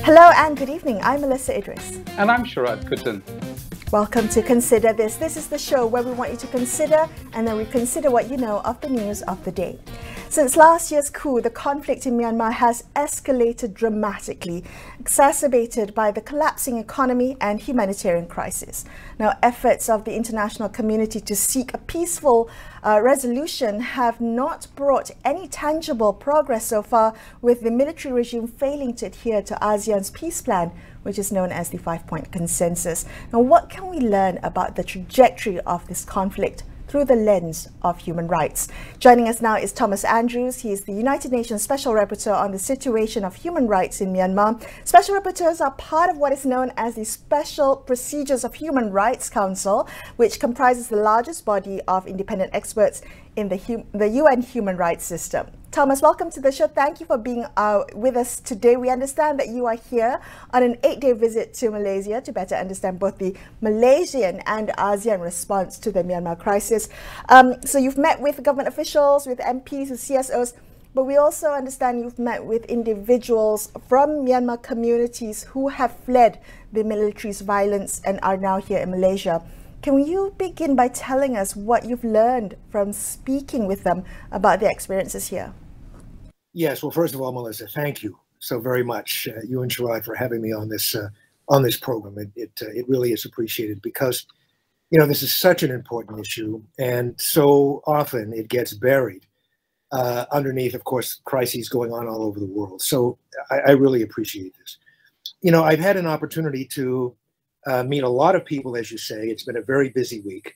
Hello and good evening. I'm Melissa Idris. And I'm Sharad Kuttan. Welcome to Consider This. This is the show where we want you to consider and then reconsider what you know of the news of the day. Since last year's coup, the conflict in Myanmar has escalated dramatically, exacerbated by the collapsing economy and humanitarian crisis. Now, efforts of the international community to seek a peaceful resolution have not brought any tangible progress so far, with the military regime failing to adhere to ASEAN's peace plan, which is known as the 5-point consensus. Now, what can we learn about the trajectory of this conflict through the lens of human rights? Joining us now is Thomas Andrews. He is the United Nations Special Rapporteur on the situation of human rights in Myanmar. Special Rapporteurs are part of what is known as the Special Procedures of Human Rights Council, which comprises the largest body of independent experts in the UN human rights system. Thomas, welcome to the show. Thank you for being with us today. We understand that you are here on an 8-day visit to Malaysia to better understand both the Malaysian and ASEAN response to the Myanmar crisis. So you've met with government officials, with MPs, with CSOs, but we also understand you've met with individuals from Myanmar communities who have fled the military's violence and are now here in Malaysia. Can you begin by telling us what you've learned from speaking with them about their experiences here? Yes, well, first of all, Melissa, thank you so very much, you and Sharad, for having me on this program. It really is appreciated because, you know, this is such an important issue, and so often it gets buried underneath, of course, crises going on all over the world. So I really appreciate this. You know, I've had an opportunity to meet a lot of people, as you say. It's been a very busy week,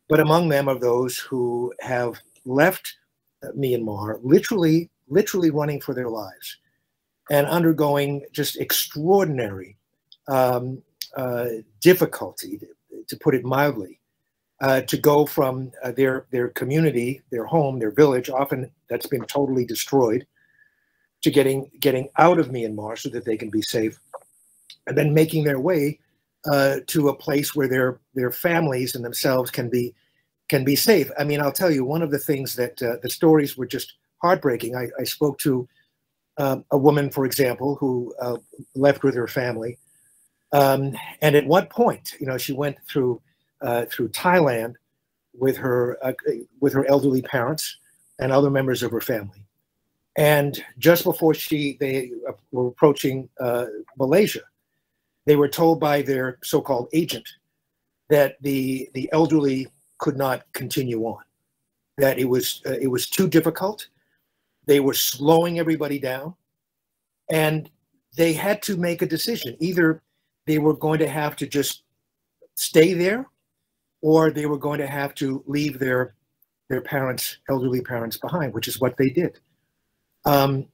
but among them are those who have left Myanmar, literally running for their lives and undergoing just extraordinary difficulty, to put it mildly, to go from their community, their home, their village, often that's been totally destroyed, to getting out of Myanmar so that they can be safe, and then making their way to a place where their families and themselves can be safe. I mean, I'll tell you, one of the things that the stories were just heartbreaking. I spoke to a woman, for example, who left with her family, and at what point, you know, she went through Thailand with her elderly parents and other members of her family, and just before they were approaching Malaysia, they were told by their so-called agent that the elderly could not continue on, that it was too difficult. They were slowing everybody down, and they had to make a decision. Either they were going to have to just stay there, or they were going to have to leave their parents, elderly parents, behind, which is what they did. A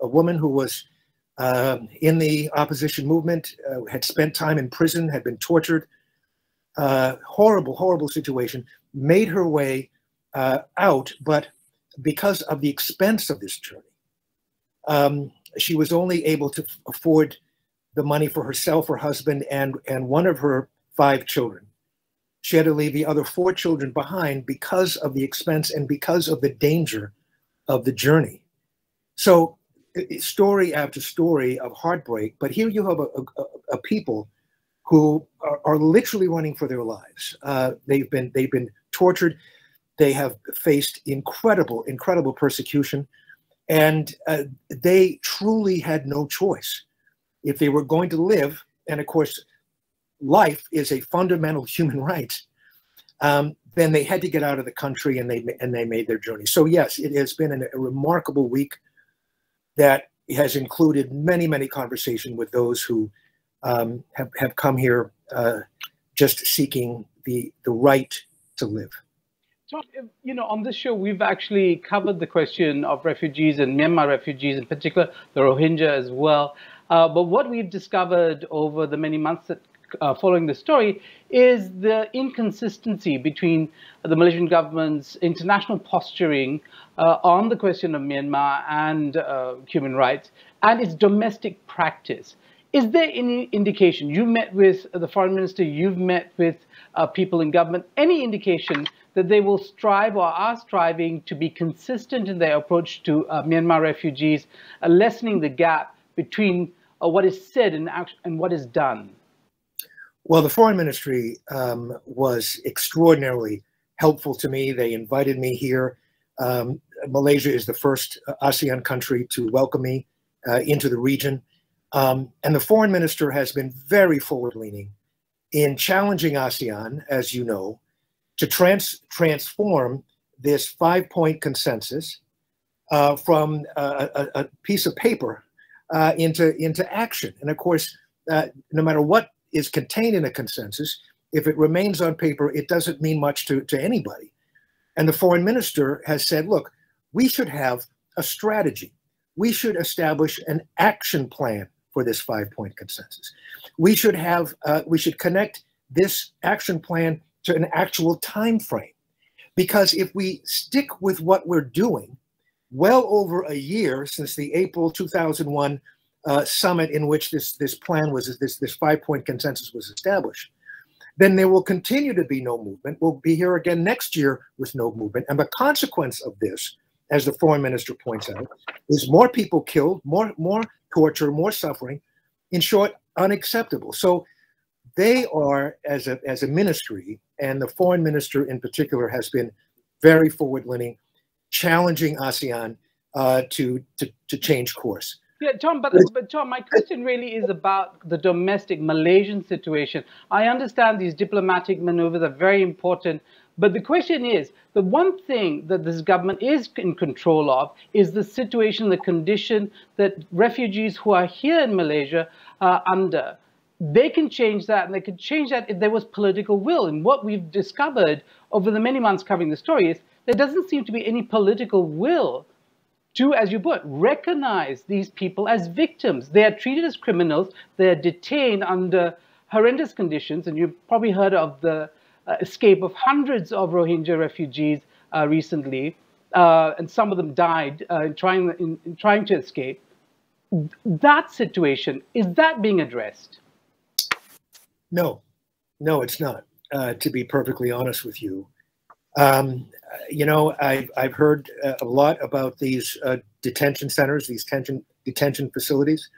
woman who was in the opposition movement, had spent time in prison, had been tortured, horrible situation, made her way out, but because of the expense of this journey, she was only able to afford the money for herself, her husband, and one of her 5 children. She had to leave the other 4 children behind because of the expense and because of the danger of the journey. So story after story of heartbreak, but here you have a people who are literally running for their lives. They've been tortured. They have faced incredible persecution, and they truly had no choice. If they were going to live, and of course, life is a fundamental human right, then they had to get out of the country, and they made their journey. So yes, it has been a remarkable week that has included many conversations with those who have come here just seeking the right to live. So, you know, on this show, we've actually covered the question of refugees and Myanmar refugees in particular, the Rohingya as well. But what we've discovered over the many months that following the story is the inconsistency between the Malaysian government's international posturing on the question of Myanmar and human rights and its domestic practice. Is there any indication, you met with the foreign minister, you've met with people in government, any indication that they will strive or are striving to be consistent in their approach to Myanmar refugees, lessening the gap between what is said and what is done? Well, the foreign ministry was extraordinarily helpful to me. They invited me here. Malaysia is the first ASEAN country to welcome me into the region. And the foreign minister has been very forward-leaning in challenging ASEAN, as you know, to transform this 5-point consensus from a piece of paper into action. And of course, no matter what is contained in a consensus, if it remains on paper, it doesn't mean much to anybody. And the foreign minister has said, look, we should have a strategy. We should establish an action plan for this 5-point consensus. We should connect this action plan to an actual time frame. Because if we stick with what we're doing, well over a year since the April 2001 summit in which this 5-point consensus was established, then there will continue to be no movement. We'll be here again next year with no movement. And the consequence of this, as the foreign minister points out, is more people killed, more torture, more suffering. In short, unacceptable. So they are, as a ministry, and the foreign minister in particular has been very forward-leaning, challenging ASEAN to change course. Yeah, Tom, but Tom, my question really is about the domestic Malaysian situation. I understand these diplomatic maneuvers are very important, but the question is, the one thing that this government is in control of is the situation, the condition that refugees who are here in Malaysia are under. They can change that, and they could change that if there was political will. And what we've discovered over the many months covering the story is there doesn't seem to be any political will to, as you put, recognize these people as victims. They are treated as criminals. They are detained under horrendous conditions. And you've probably heard of the escape of hundreds of Rohingya refugees recently, and some of them died in trying to escape. That situation, is that being addressed? No, it's not, to be perfectly honest with you. You know, I've heard a lot about these detention centers, these detention facilities.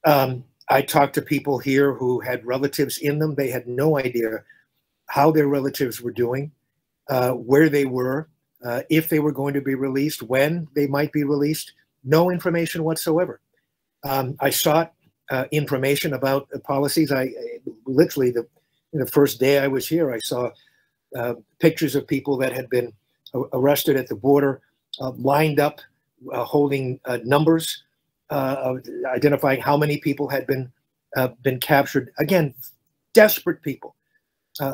I talked to people here who had relatives in them. They had no idea how their relatives were doing, where they were, if they were going to be released, when they might be released. No information whatsoever. I sought information about the policies. I literally, the first day I was here, I saw pictures of people that had been arrested at the border, lined up, holding numbers, identifying how many people had been captured. Again, desperate people,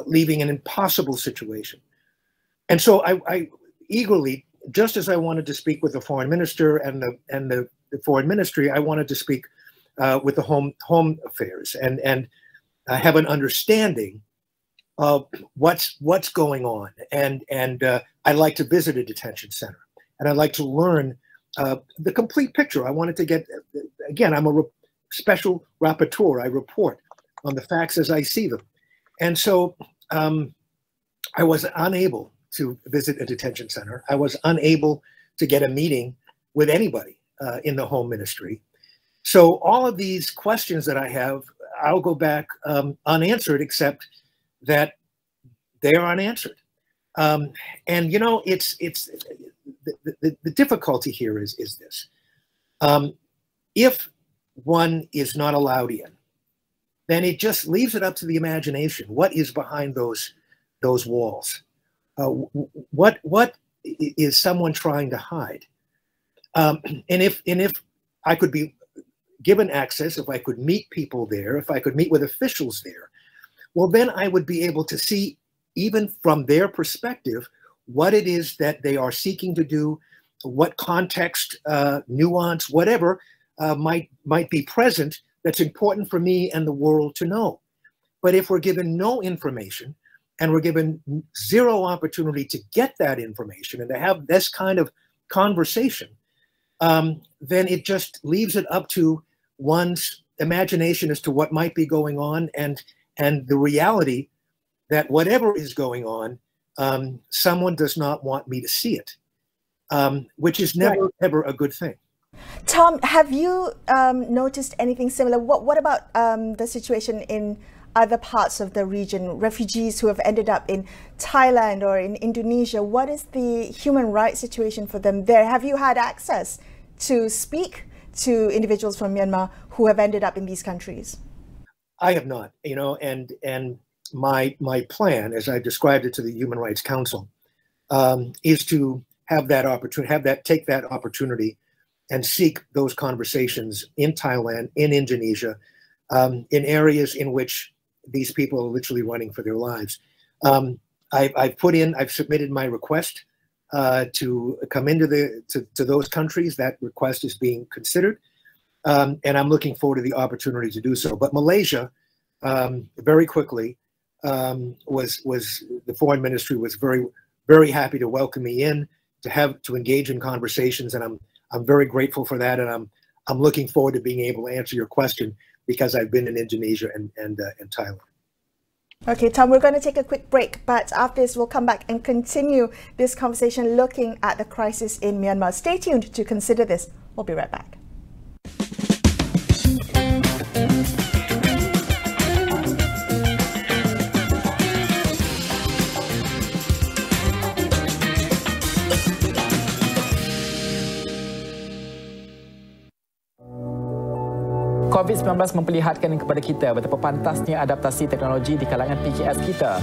leaving an impossible situation. And so I eagerly, just as I wanted to speak with the foreign minister and the foreign ministry, I wanted to speak with the home affairs and have an understanding of what's going on. And I'd like to visit a detention center, and I'd like to learn the complete picture. I wanted to get, again, I'm a special rapporteur. I report on the facts as I see them. And so I was unable to visit a detention center. I was unable to get a meeting with anybody in the home ministry. So all of these questions that I have, I'll go back unanswered, except that they are unanswered. And you know, it's the difficulty here is this: if one is not allowed in, then it just leaves it up to the imagination. What is behind those walls? What is someone trying to hide? And if I could be given access, if I could meet people there, if I could meet with officials there, well, then I would be able to see, even from their perspective, what it is that they are seeking to do, what context, nuance, whatever might be present that's important for me and the world to know. But if we're given no information, and we're given zero opportunity to get that information and to have this kind of conversation, then it just leaves it up to one's imagination as to what might be going on, and the reality that whatever is going on someone does not want me to see it, which is never, ever a good thing. Tom, have you noticed anything similar? What about the situation in other parts of the region, refugees who have ended up in Thailand or in Indonesia? What is the human rights situation for them there? Have you had access to speak to individuals from Myanmar who have ended up in these countries? I have not, and my plan, as I described it to the Human Rights Council, is to have that opportunity, take that opportunity and seek those conversations in Thailand, in Indonesia, in areas in which these people are literally running for their lives. I've submitted my request to come into to those countries. That request is being considered, and I'm looking forward to the opportunity to do so. But Malaysia, very quickly, the foreign ministry was very happy to welcome me in, to engage in conversations, and I'm very grateful for that, and I'm looking forward to being able to answer your question, because I've been in Indonesia and Thailand. Okay, Tom, we're going to take a quick break, but after this, we'll come back and continue this conversation looking at the crisis in Myanmar. Stay tuned to Consider This. We'll be right back. COVID-19 memperlihatkan kepada kita betapa pantasnya adaptasi teknologi di kalangan PKS kita.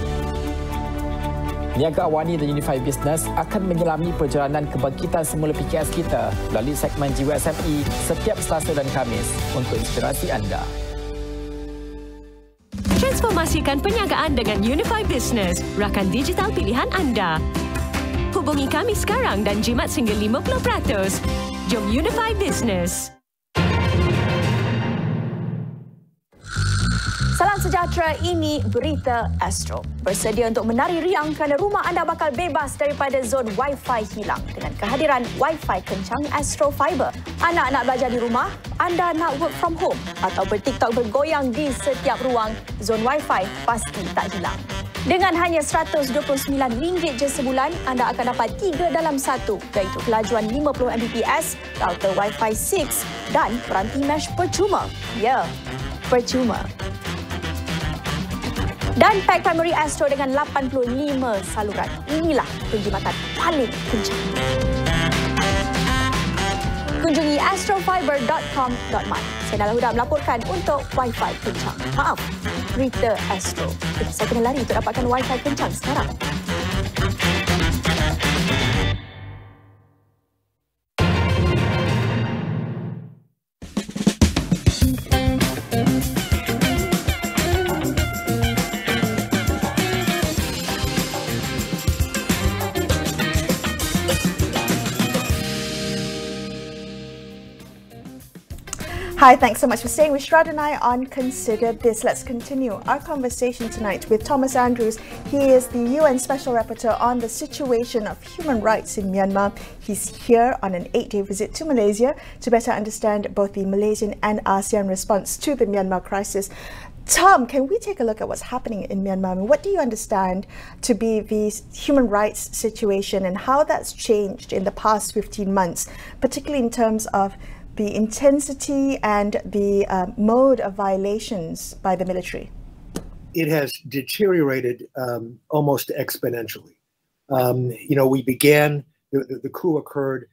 Niaga AWANI dan Unified Business akan menyelami perjalanan kebangkitan semula PKS kita melalui segmen Jiwa SME setiap Selasa dan Khamis untuk inspirasi anda. Transformasikan perniagaan dengan Unified Business, rakan digital pilihan anda. Hubungi kami sekarang dan jimat sehingga 50%. Jom Unified Business. Salam sejahtera, ini berita Astro. Bersedia untuk menari riang kerana rumah anda bakal bebas daripada zon Wi-Fi hilang dengan kehadiran Wi-Fi kencang Astro Fiber. Anak nak belajar di rumah, anda nak work from home atau bertiktok bergoyang di setiap ruang, zon Wi-Fi pasti tak hilang. Dengan hanya RM129 je sebulan, anda akan dapat 3 dalam 1, iaitu kelajuan 50 Mbps, router Wi-Fi 6 dan peranti mesh percuma. Ya, percuma. Dan pack primary Astro dengan 85 saluran. Inilah penjimatan paling kencang. Kunjungi astrofiber.com.my. Saya Nala Huda melaporkan untuk Wi-Fi kencang. Maaf, berita Astro. Saya kena lari untuk dapatkan Wi-Fi kencang sekarang. Hi, thanks so much for staying with Shrad and I on Consider This. Let's continue our conversation tonight with Thomas Andrews. He is the UN Special Rapporteur on the situation of human rights in Myanmar. He's here on an 8-day visit to Malaysia to better understand both the Malaysian and ASEAN response to the Myanmar crisis. Tom, can we take a look at what's happening in Myanmar? I mean, what do you understand to be the human rights situation and how that's changed in the past 15 months, particularly in terms of the intensity and the mode of violations by the military? It has deteriorated almost exponentially. We began, the coup occurred,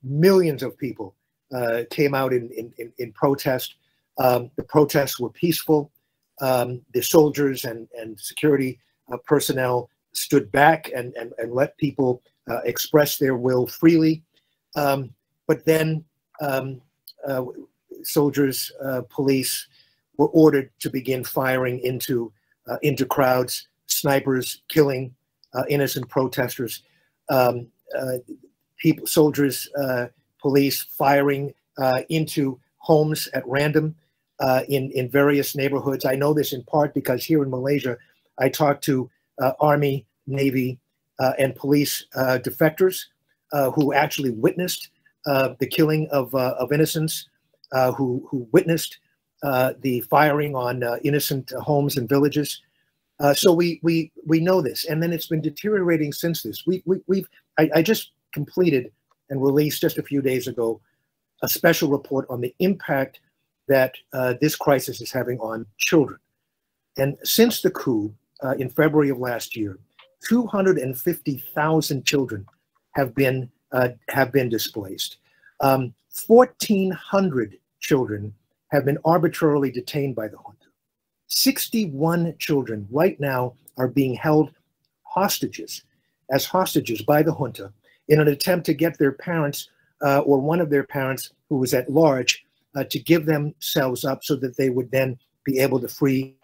millions of people came out in protest. The protests were peaceful. The soldiers and security personnel stood back and let people express their will freely. But then soldiers, police were ordered to begin firing into crowds, snipers killing innocent protesters, soldiers, police firing into homes at random in various neighborhoods. I know this in part because here in Malaysia, I talked to Army, Navy, and police defectors who actually witnessed the killing of innocents, who witnessed the firing on innocent homes and villages. So we know this, and then it's been deteriorating since this. I just completed and released just a few days ago a special report on the impact that this crisis is having on children. And since the coup in February of last year, 250,000 children have been displaced. 1,400 children have been arbitrarily detained by the junta. 61 children right now are being held as hostages by the junta in an attempt to get their parents or one of their parents who was at large to give themselves up so that they would then be able to free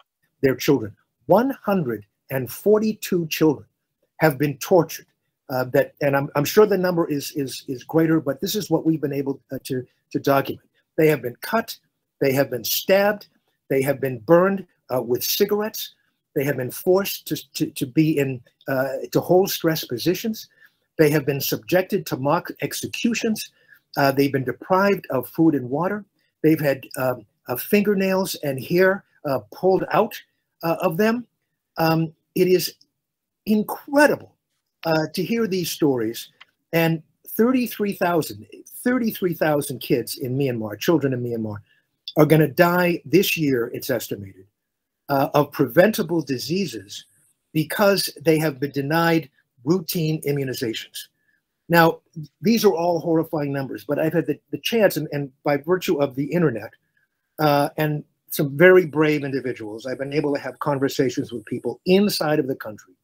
their children. 142 children have been tortured. And I'm sure the number is greater, but this is what we've been able to document. They have been cut, they have been stabbed, they have been burned with cigarettes, they have been forced to be in to hold stress positions, they have been subjected to mock executions, they've been deprived of food and water, they've had fingernails and hair pulled out of them. It is incredible to hear these stories. And 33,000 kids in Myanmar, children in Myanmar, are going to die this year, it's estimated, of preventable diseases because they have been denied routine immunizations. Now, these are all horrifying numbers, but I've had the chance, and by virtue of the internet and some very brave individuals, I've been able to have conversations with people inside of the country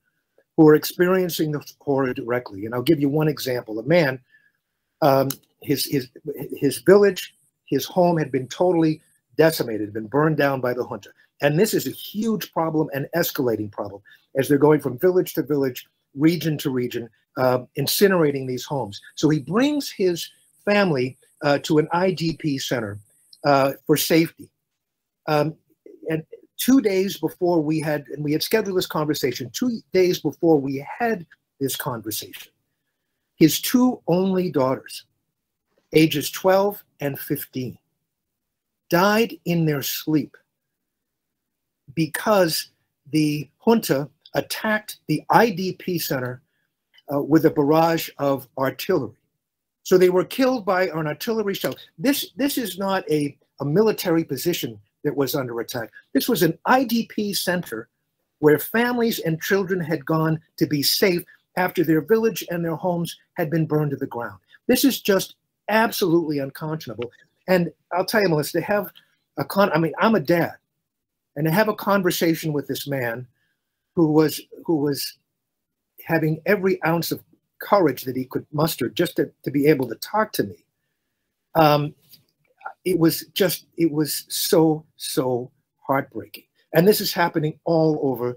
who are experiencing the horror directly. And I'll give you one example. A man, his village, his home had been totally decimated, had been burned down by the junta. And this is a huge problem, an escalating problem, as they're going from village to village, region to region, incinerating these homes. So he brings his family to an IDP center for safety. And 2 days before we had scheduled this conversation, 2 days before we had this conversation, his two only daughters, ages 12 and 15, died in their sleep because the junta attacked the IDP center with a barrage of artillery. So they were killed by an artillery shell. This is not a military position that was under attack. This was an IDP center where families and children had gone to be safe after their village and their homes had been burned to the ground. This is just absolutely unconscionable. And I'll tell you, Melissa, to have I'm a dad, and to have a conversation with this man who was having every ounce of courage that he could muster just to be able to talk to me. It was so heartbreaking. And this is happening all over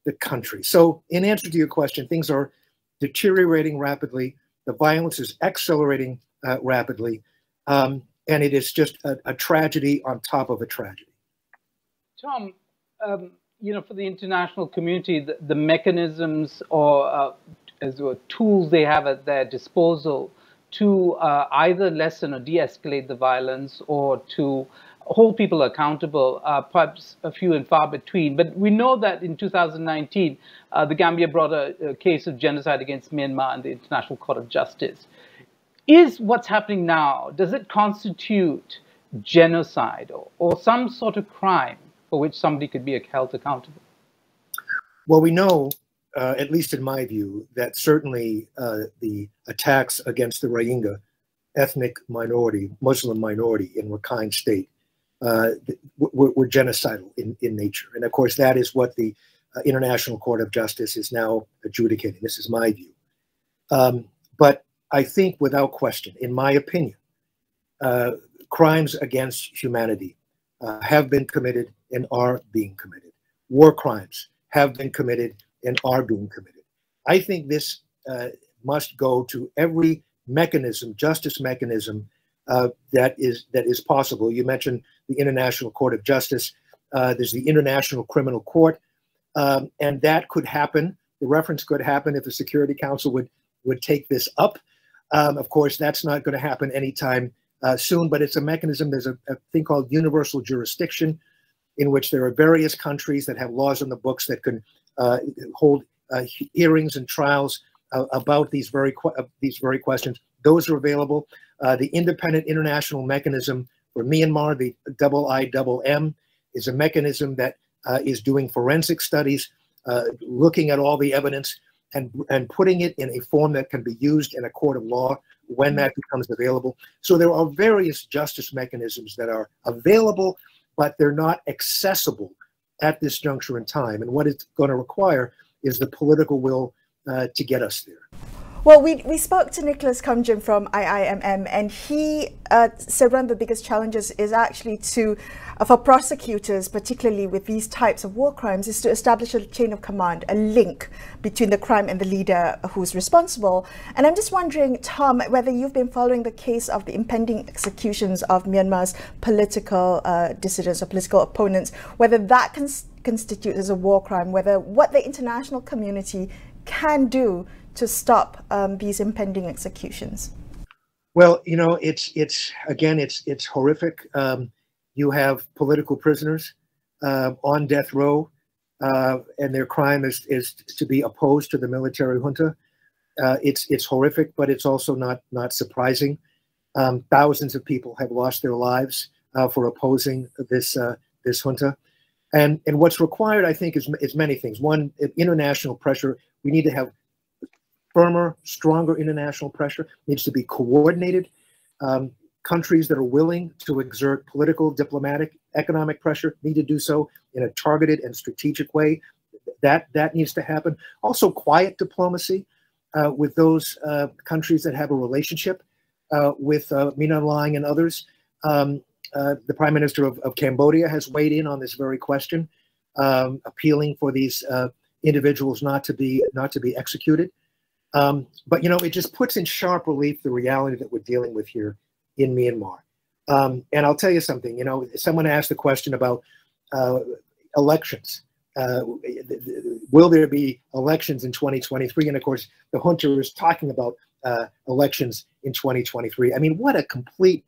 the country. So in answer to your question, things are deteriorating rapidly. The violence is accelerating rapidly. And it is just a tragedy on top of a tragedy. Tom, for the international community, the mechanisms or tools they have at their disposal to either lessen or de-escalate the violence or to hold people accountable, perhaps a few and far between. But we know that in 2019, the Gambia brought a case of genocide against Myanmar in the International Court of Justice. Is what's happening now, does it constitute genocide or some sort of crime for which somebody could be held accountable? Well, we know, at least in my view, that certainly the attacks against the Rohingya ethnic minority, Muslim minority in Rakhine State were genocidal in nature. And of course, that is what the International Court of Justice is now adjudicating. This is my view. But I think without question, in my opinion, crimes against humanity have been committed and are being committed. War crimes have been committed and are being committed. I think this must go to every mechanism, justice mechanism that is possible. You mentioned the International Court of Justice. There's the International Criminal Court, and that could happen. The reference could happen if the Security Council would take this up. Of course, that's not going to happen anytime soon, but it's a mechanism. There's a thing called universal jurisdiction in which there are various countries that have laws on the books that can hold hearings and trials about these very questions. Those are available. The Independent International Mechanism for Myanmar, the IIMM, is a mechanism that is doing forensic studies, looking at all the evidence and putting it in a form that can be used in a court of law when that becomes available. So there are various justice mechanisms that are available, but they're not accessible at this juncture in time. And what it's going to require is the political will to get us there. Well, we spoke to Nicholas Kumjin from IIMM, and he said one of the biggest challenges is actually for prosecutors, particularly with these types of war crimes, is to establish a chain of command, a link between the crime and the leader who's responsible. And I'm just wondering, Tom, whether you've been following the case of the impending executions of Myanmar's political dissidents or political opponents, whether that constitutes as a war crime, what the international community can do to stop these impending executions. Well, you know, it's horrific. You have political prisoners on death row, and their crime is to be opposed to the military junta. It's horrific, but it's also not surprising. Thousands of people have lost their lives for opposing this junta, and what's required, I think, is many things. One, international pressure. We need to have firmer, stronger international pressure. Needs to be coordinated. Countries that are willing to exert political, diplomatic, economic pressure need to do so in a targeted and strategic way. That needs to happen. Also, quiet diplomacy with those countries that have a relationship with Min Aung Hlaing and others. The Prime Minister of Cambodia has weighed in on this very question, appealing for these individuals not to be executed. But you know, it just puts in sharp relief the reality that we're dealing with here in Myanmar. And I'll tell you something. You know, someone asked the question about elections. Will there be elections in 2023? And of course, the junta is talking about elections in 2023. I mean, what a complete,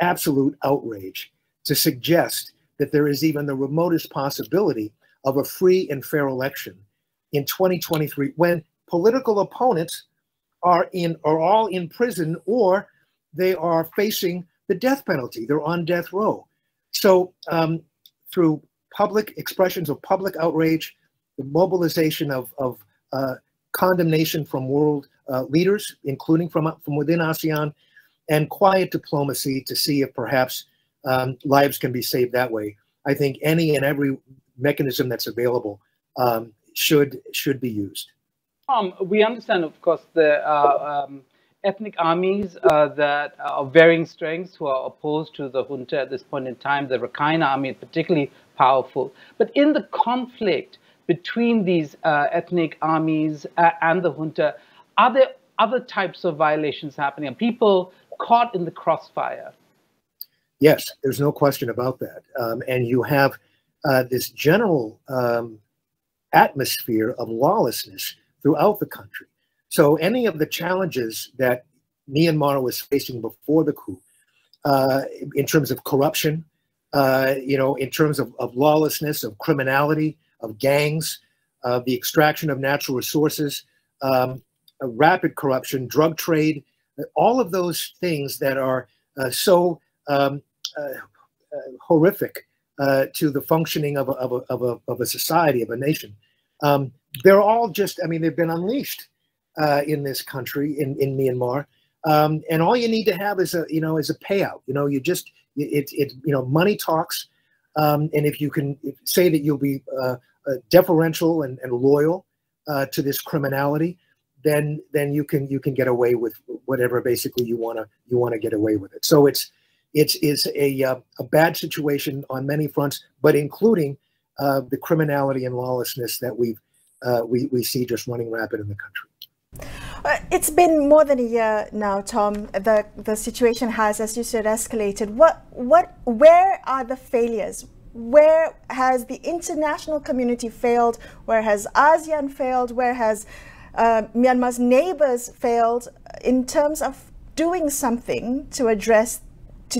absolute outrage to suggest that there is even the remotest possibility of a free and fair election in 2023 when political opponents are all in prison, or they are facing the death penalty. They're on death row. So through public expressions of public outrage, the mobilization of condemnation from world leaders, including from within ASEAN, and quiet diplomacy to see if perhaps lives can be saved that way. I think any and every mechanism that's available should be used. We understand, of course, the ethnic armies that are of varying strengths who are opposed to the junta at this point in time. The Rakhine army is particularly powerful. But in the conflict between these ethnic armies and the junta, are there other types of violations happening? Are people caught in the crossfire? Yes, there's no question about that. And you have this general atmosphere of lawlessness throughout the country. So any of the challenges that Myanmar was facing before the coup, in terms of corruption, you know, in terms of lawlessness, of criminality, of gangs, the extraction of natural resources, rapid corruption, drug trade, all of those things that are so horrific to the functioning of a society, of a nation. They're all just, I mean, they've been unleashed in this country, in Myanmar. And all you need to have is a payout. You know, money talks. And if you can say that you'll be deferential and loyal to this criminality, then you can get away with whatever basically you want to get away with it. So it's a bad situation on many fronts, but including the criminality and lawlessness that we see just running rapid in the country. It's been more than a year now, Tom. The situation has, as you said, escalated. Where are the failures? Where has the international community failed? Where has ASEAN failed? Where has Myanmar's neighbors failed in terms of doing something to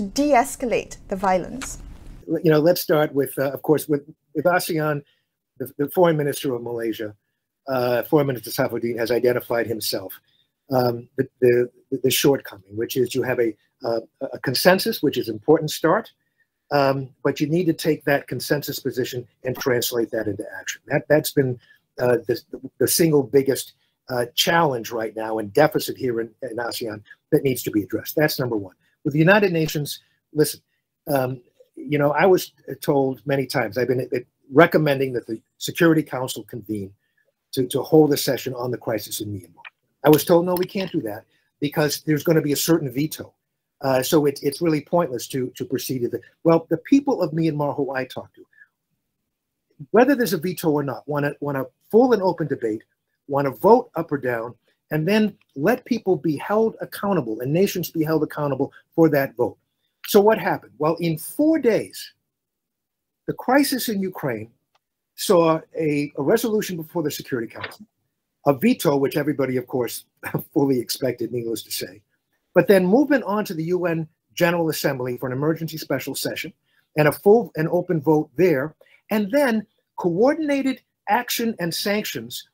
de-escalate the violence? let's start with, of course, with ASEAN. The foreign minister of Malaysia, Foreign Minister Saifuddin, has identified himself the shortcoming, which is you have a consensus, which is an important start, but you need to take that consensus position and translate that into action. That's been the single biggest challenge right now and deficit here in ASEAN that needs to be addressed. That's number one. With the United Nations, listen, I was told many times, I've been recommending that the Security Council convene to hold a session on the crisis in Myanmar. I was told, no, we can't do that because there's going to be a certain veto. So it's really pointless to proceed with it. Well, the people of Myanmar who I talk to, whether there's a veto or not, want a full and open debate, want to vote up or down, and then let people be held accountable and nations be held accountable for that vote. So what happened? Well, in 4 days, the crisis in Ukraine saw a resolution before the Security Council, a veto, which everybody, of course, fully expected, needless to say, but then movement on to the UN General Assembly for an emergency special session and a full and open vote there, and then coordinated action and sanctions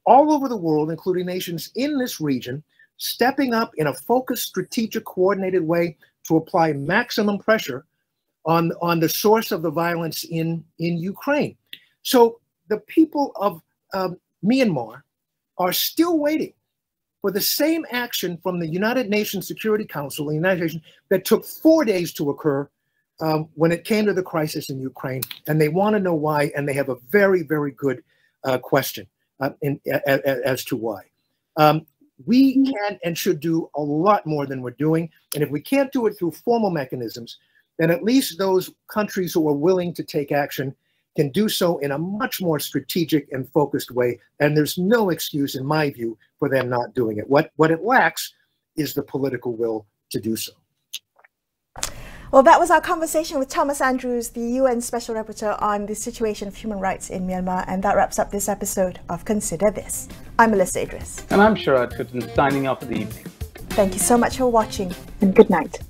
all over the world, including nations in this region, stepping up in a focused, strategic, coordinated way to apply maximum pressure on the source of the violence in Ukraine. So the people of Myanmar are still waiting for the same action from the United Nations Security Council, the United Nations, that took 4 days to occur when it came to the crisis in Ukraine. And they want to know why, and they have a very, very good question as to why. We can and should do a lot more than we're doing. And if we can't do it through formal mechanisms, then at least those countries who are willing to take action can do so in a much more strategic and focused way. And there's no excuse, in my view, for them not doing it. What it lacks is the political will to do so. Well, that was our conversation with Thomas Andrews, the UN Special Rapporteur on the situation of human rights in Myanmar. And that wraps up this episode of Consider This. I'm Melissa Idris. And I'm Sharad Kuttan, signing off for the evening. Thank you so much for watching, and good night.